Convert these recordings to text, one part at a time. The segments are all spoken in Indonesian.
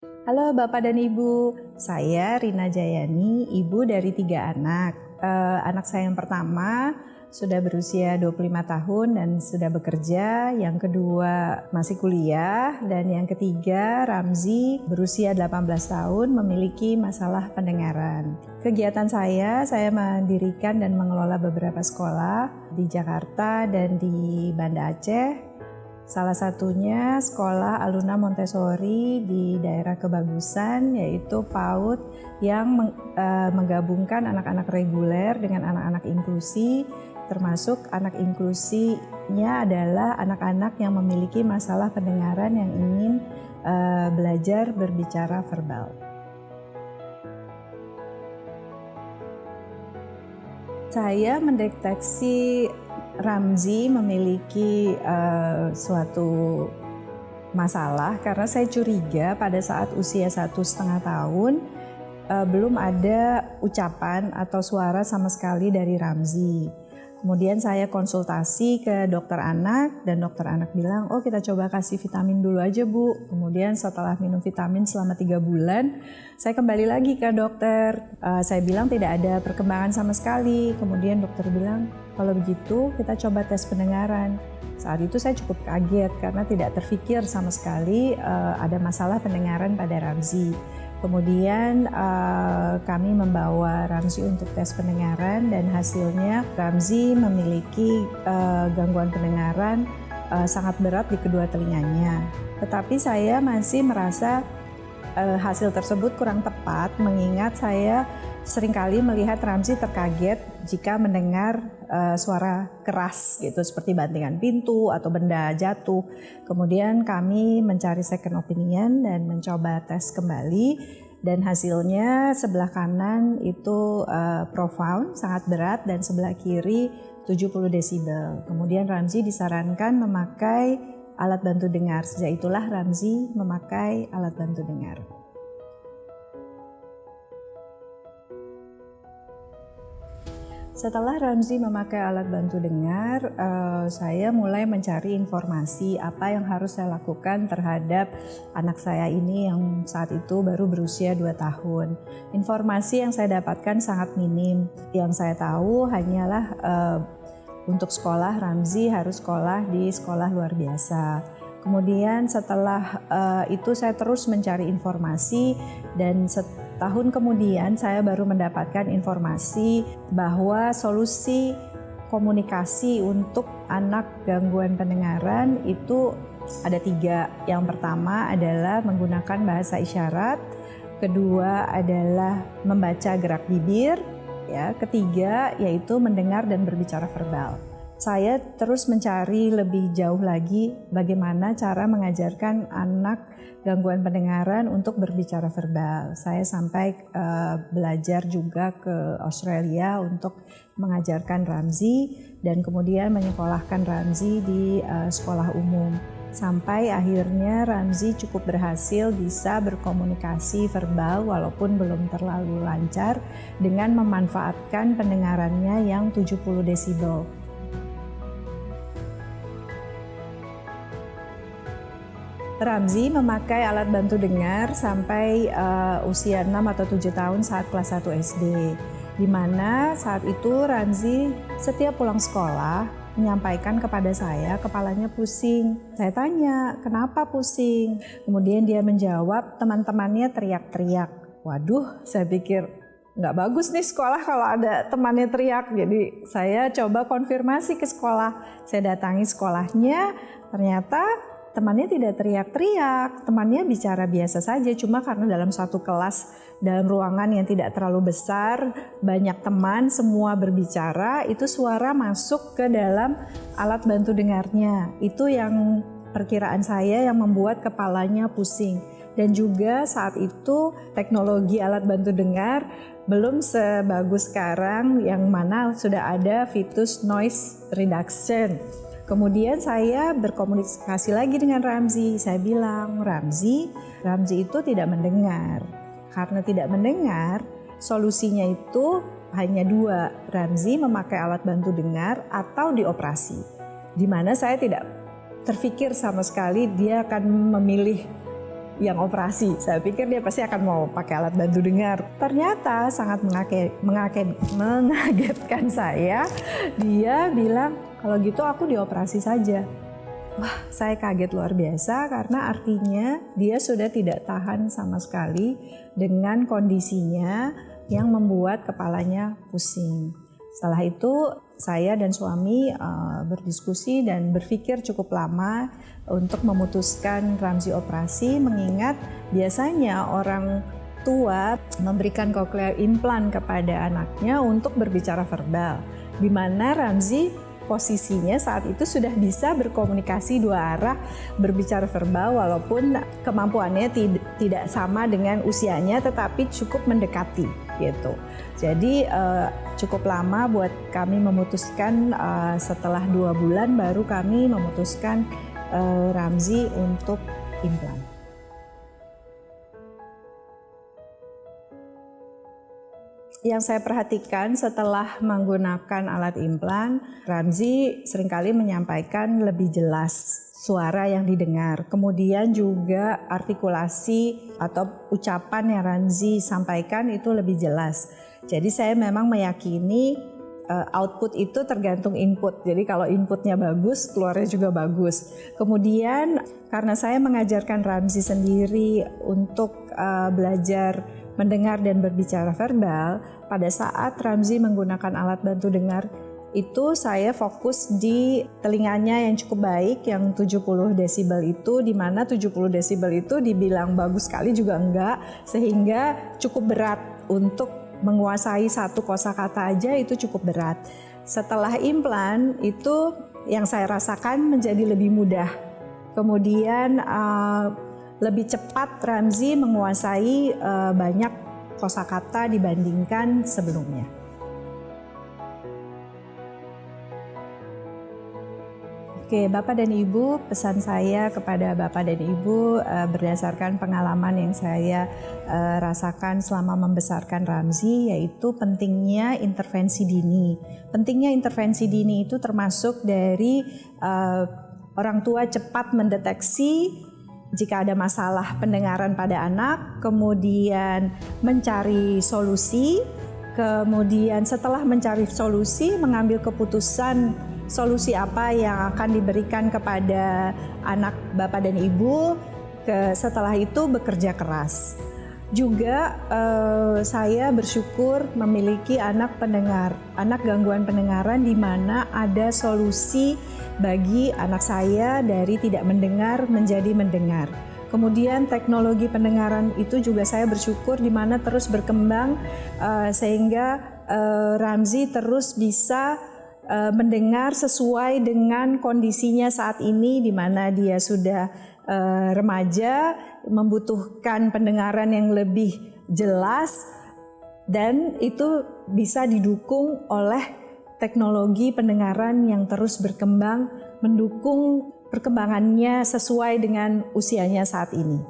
Halo Bapak dan Ibu, saya Rina Jayani, ibu dari 3 anak. Anak saya yang pertama sudah berusia 25 tahun dan sudah bekerja, yang kedua masih kuliah, dan yang ketiga Ramzi berusia 18 tahun memiliki masalah pendengaran. Kegiatan saya mendirikan dan mengelola beberapa sekolah di Jakarta dan di Banda Aceh. Salah satunya sekolah Aluna Montessori di daerah Kebagusan, yaitu PAUD yang menggabungkan anak-anak reguler dengan anak-anak inklusi, termasuk anak inklusinya adalah anak-anak yang memiliki masalah pendengaran yang ingin belajar berbicara verbal. Saya mendeteksi Ramzi memiliki suatu masalah karena saya curiga pada saat usia 1,5 tahun belum ada ucapan atau suara sama sekali dari Ramzi. Kemudian saya konsultasi ke dokter anak dan dokter anak bilang, oh kita coba kasih vitamin dulu aja Bu. Kemudian setelah minum vitamin selama 3 bulan, saya kembali lagi ke dokter. Saya bilang tidak ada perkembangan sama sekali. Kemudian dokter bilang, kalau begitu kita coba tes pendengaran. Saat itu saya cukup kaget karena tidak terfikir sama sekali ada masalah pendengaran pada Ramzi. Kemudian kami membawa Ramzi untuk tes pendengaran dan hasilnya Ramzi memiliki gangguan pendengaran sangat berat di kedua telinganya. Tetapi saya masih merasa hasil tersebut kurang tepat mengingat saya seringkali melihat Ramzi terkaget jika mendengar suara keras gitu seperti bantingan pintu atau benda jatuh. Kemudian kami mencari second opinion dan mencoba tes kembali dan hasilnya sebelah kanan itu profound, sangat berat, dan sebelah kiri 70 desibel. Kemudian Ramzi disarankan memakai alat bantu dengar. Sejak itulah Ramzi memakai alat bantu dengar. Setelah Ramzi memakai alat bantu dengar, saya mulai mencari informasi apa yang harus saya lakukan terhadap anak saya ini yang saat itu baru berusia 2 tahun. Informasi yang saya dapatkan sangat minim. Yang saya tahu hanyalah untuk sekolah Ramzi harus sekolah di sekolah luar biasa. Kemudian setelah itu saya terus mencari informasi dan setahun kemudian saya baru mendapatkan informasi bahwa solusi komunikasi untuk anak gangguan pendengaran itu ada 3. Yang pertama adalah menggunakan bahasa isyarat, kedua adalah membaca gerak bibir, ya, ketiga yaitu mendengar dan berbicara verbal. Saya terus mencari lebih jauh lagi bagaimana cara mengajarkan anak gangguan pendengaran untuk berbicara verbal. Saya sampai belajar juga ke Australia untuk mengajarkan Ramzi dan kemudian menyekolahkan Ramzi di sekolah umum. Sampai akhirnya Ramzi cukup berhasil bisa berkomunikasi verbal walaupun belum terlalu lancar dengan memanfaatkan pendengarannya yang 70 desibel. Ramzi memakai alat bantu dengar sampai usia 6 atau 7 tahun saat kelas 1 SD. Di mana saat itu Ramzi setiap pulang sekolah menyampaikan kepada saya kepalanya pusing. Saya tanya, kenapa pusing? Kemudian dia menjawab, teman-temannya teriak-teriak. Waduh, saya pikir nggak bagus nih sekolah kalau ada temannya teriak. Jadi saya coba konfirmasi ke sekolah. Saya datangi sekolahnya, ternyata temannya tidak teriak-teriak, temannya bicara biasa saja, cuma karena dalam satu kelas, dalam ruangan yang tidak terlalu besar, banyak teman, semua berbicara, itu suara masuk ke dalam alat bantu dengarnya. Itu yang perkiraan saya yang membuat kepalanya pusing. Dan juga saat itu teknologi alat bantu dengar belum sebagus sekarang yang mana sudah ada fitur noise reduction. Kemudian saya berkomunikasi lagi dengan Ramzi. Saya bilang, Ramzi itu tidak mendengar. Karena tidak mendengar, solusinya itu hanya 2. Ramzi memakai alat bantu dengar atau dioperasi. Di mana saya tidak terfikir sama sekali dia akan memilih yang operasi. Saya pikir dia pasti akan mau pakai alat bantu dengar. Ternyata sangat mengagetkan saya. Dia bilang, kalau gitu aku dioperasi saja. Wah, saya kaget luar biasa karena artinya dia sudah tidak tahan sama sekali dengan kondisinya yang membuat kepalanya pusing. Setelah itu saya dan suami berdiskusi dan berpikir cukup lama untuk memutuskan Ramzy operasi, mengingat biasanya orang tua memberikan cochlear implant kepada anaknya untuk berbicara verbal, di mana Ramzy posisinya saat itu sudah bisa berkomunikasi dua arah, berbicara verbal walaupun kemampuannya tidak sama dengan usianya, tetapi cukup mendekati gitu. Jadi cukup lama buat kami memutuskan, setelah 2 bulan baru kami memutuskan Ramzy untuk implan. Yang saya perhatikan setelah menggunakan alat implan, Ramzy seringkali menyampaikan lebih jelas suara yang didengar. Kemudian juga artikulasi atau ucapan yang Ramzy sampaikan itu lebih jelas. Jadi saya memang meyakini output itu tergantung input. Jadi kalau inputnya bagus, keluarnya juga bagus. Kemudian karena saya mengajarkan Ramzy sendiri untuk belajar mendengar dan berbicara verbal, pada saat Ramzy menggunakan alat bantu dengar itu saya fokus di telinganya yang cukup baik, yang 70 desibel itu, di mana 70 desibel itu dibilang bagus sekali juga enggak, sehingga cukup berat untuk menguasai satu kosakata aja itu cukup berat. Setelah implan itu yang saya rasakan menjadi lebih mudah. Kemudian lebih cepat Ramzy menguasai banyak kosakata dibandingkan sebelumnya. Oke, Bapak dan Ibu, pesan saya kepada Bapak dan Ibu berdasarkan pengalaman yang saya rasakan selama membesarkan Ramzy, yaitu pentingnya intervensi dini. Pentingnya intervensi dini itu termasuk dari orang tua cepat mendeteksi jika ada masalah pendengaran pada anak, kemudian mencari solusi, kemudian setelah mencari solusi mengambil keputusan solusi apa yang akan diberikan kepada anak Bapak dan Ibu, setelah itu bekerja keras. Juga saya bersyukur memiliki anak gangguan pendengaran di mana ada solusi bagi anak saya dari tidak mendengar menjadi mendengar. Kemudian teknologi pendengaran itu juga saya bersyukur di mana terus berkembang sehingga Ramzy terus bisa mendengar sesuai dengan kondisinya saat ini, di mana dia sudah remaja, membutuhkan pendengaran yang lebih jelas, dan itu bisa didukung oleh teknologi pendengaran yang terus berkembang, mendukung perkembangannya sesuai dengan usianya saat ini.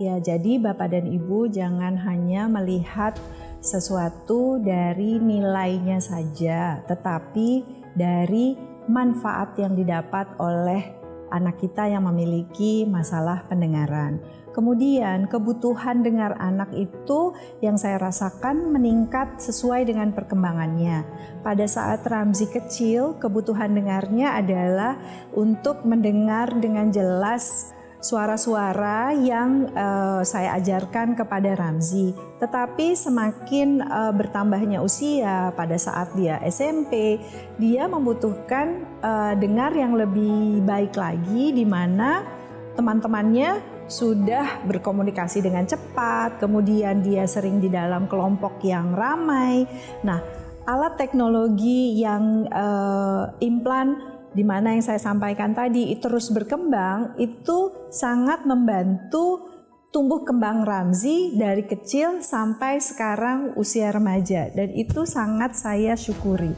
Ya, jadi Bapak dan Ibu jangan hanya melihat sesuatu dari nilainya saja, tetapi dari manfaat yang didapat oleh anak kita yang memiliki masalah pendengaran. Kemudian kebutuhan dengar anak itu yang saya rasakan meningkat sesuai dengan perkembangannya. Pada saat Ramzy kecil, kebutuhan dengarnya adalah untuk mendengar dengan jelas suara-suara yang saya ajarkan kepada Ramzy. Tetapi semakin bertambahnya usia, pada saat dia SMP, dia membutuhkan dengar yang lebih baik lagi, di mana teman-temannya sudah berkomunikasi dengan cepat, kemudian dia sering di dalam kelompok yang ramai. Nah, alat teknologi yang implan, di mana yang saya sampaikan tadi terus berkembang, itu sangat membantu tumbuh kembang Ramzy dari kecil sampai sekarang usia remaja, dan itu sangat saya syukuri.